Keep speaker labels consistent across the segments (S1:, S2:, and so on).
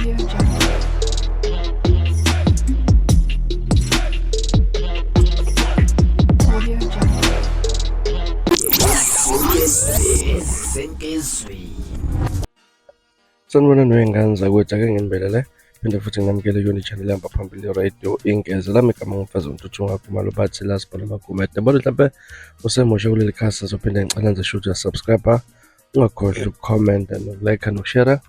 S1: Audio Jungle. Audio Jungle.
S2: Sanibonani wey'ngane zakwethu, ake nginibelele phinde futhi nginamukele kuyona i-channel yahamba phambili i-Radio Ingeza. Lami igama ngumfazi uNtuthu Ngagumalo bathi lasibhala amagumede. Yabona mhlampe usemusha kuleli khasi sazophinde ngicela nje shoot ya-subscriber, ungakhohlwa ukukhomenta nokulike nokushare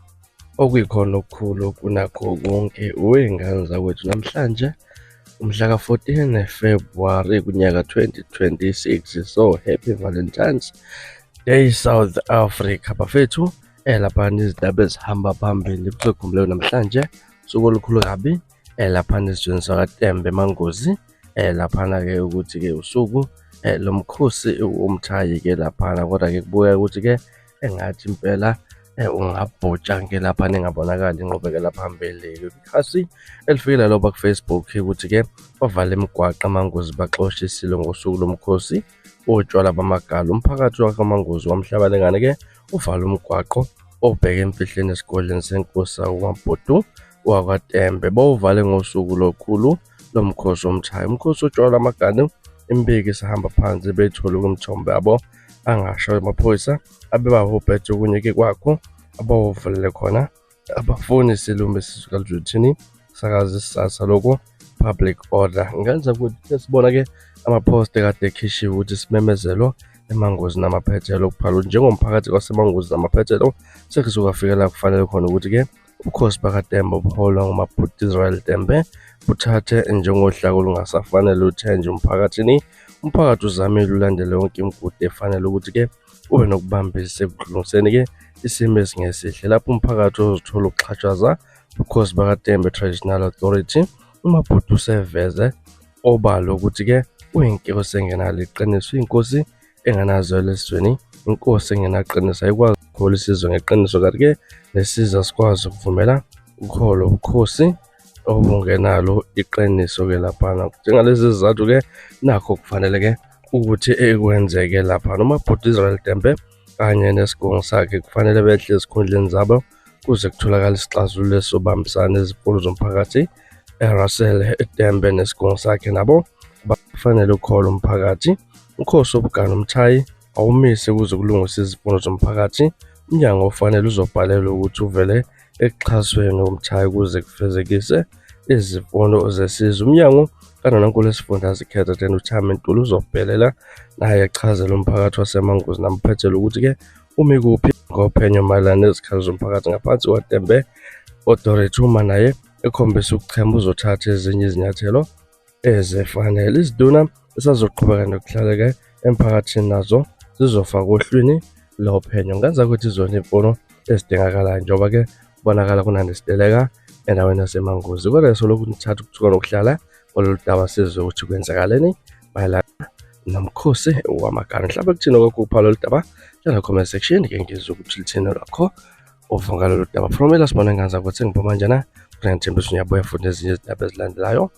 S2: okuyikhona okukhulu kunakho konke wey'ngane zakwethu. Namhlanje umhla ka-14 February kunyaka 2026, so happy Valentine's Day South Africa bafethu. Laphana izindaba ezihamba phambili kusekhumbuleke namhlanje usuku olukhulu kabi laphana esizweni sakaTembe eMangozi. Laphana-ke ukuthi-ke usuku lomkhosi womthayi-ke laphana, kodwa-ke kubuya ukuthi-ke engathi impela ungabhutsha-ke laphana engabonakali inqubekela phambili. Ikhasi elifikile loba ku-Facebook ukuthi-ke bavala imigwaqo eMangozi baxoshisile ngosuku lomkhosi utshwala bamagala. Umphakathi wakaMangozi wamhlabalengane-ke uvala umgwaqo obheke emfihleni esigodleni senkosi uMabhudu wakwaTembe. Bawuvale ngosuku lokhulu lomkhosi womthayi. Umkhosi utshwala amagana imbiki isahamba phansi bethole kumthombo yabo angasho amaphoyisa abebahobhethe okunye-ke kwakho abawuvulele khona abafuni isilumbi esisuka elujuthini sakazi isasa lokho public order. Ngenza ukuthi sibona-ke amaphosta kade ekhishiwe ukuthi simemezelo eMangozi namaphethelo okuphala njengomphakathi kwaseMangozi namaphethelo sekuzokwafika la kufanele khona ukuthi-ke ubukhosi bakaTembe obuholwa nguMabhudu Israel Tembe buthathe njengohlaka olungasafanele uthenje umphakathini. Umphakathi uzamile ulandele yonke imigudu efanele ukuthi-ke ube nokubambisa ekudluliseni-ke isimo esingesihle. Lapho umphakathi uzothola ukuxhatshazwa ubukhosi bakaTembe Traditional Authority, uMabhudu useveze obalo ukuthi-ke uyinkosi engenalo iqiniso, inkosi enganazwelo esizweni, inkosi engenaqiniso ayikwazi ukukhola isizwe ngeqiniso, kanti-ke nesizwe sikwazi ukuvumela ukuhola ubukhosi obungenalo iqiniso-ke laphana. Njengalezi zizathu-ke nakho kufanele-ke ukuthi ekwenzeke laphana. uMabhudu Israel Tembe kanye nesigungu sakhe kufanele behle ezikhundleni zabo kuze kutholakala isixazululo esobambisana ezifunu zomphakathi. Russell Tembe nesigungu sakhe nabo bafanele ukukhola umphakathi. Umkhosi wobugana umthayi awumise kuze kulungiswe izifundo zomphakathi. Umnyango ofanele uzobhalelwa ukuthi uvele ekuxhasweni komthayi kuze kufezekise izifundo zesizwe. Umnyango kaNonankulu esifundazwe i-KZN uThami Ntuli uzobhelela naye echazela umphakathi waseMangozi namaphethelo ukuthi-ke umi kuphi ngophenyo mayelana nezikhalo zomphakathi ngaphansi kwaTembe Authority. Uma naye ekhombisa ukuchema uzothatha ezinye izinyathelo ezifanele. Iziduna esazoqhubeka nokuhlaleka emphakathini nazo zizofaka ohlwini lophenyo. Ngenza ukuthi izona imfuno ezidingakalayo njengoba-ke kubonakala kunanesiteleka endaweni yaseMangozi, kodwa solokhu nithatha ukuthuka nokuhlala kwalolu daba sizwe ukuthi kwenzakaleni mayelana nomkhosi wamagana. Mhlawumbe kuthina kokupha lolu daba njalo comment section-ke ngizwe ukuthi lithini lwakho uva lolu daba. From la sibona ngane zakwethu ngiphuma njena ngithembisa uyabuya futhi nezinye izindaba ezilandelayo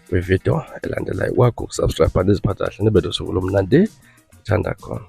S2: kwivideo elandelayo. Wakho ukusubscribe neziphatha kahle nibe nosuku lomnandi. Ngithanda khona.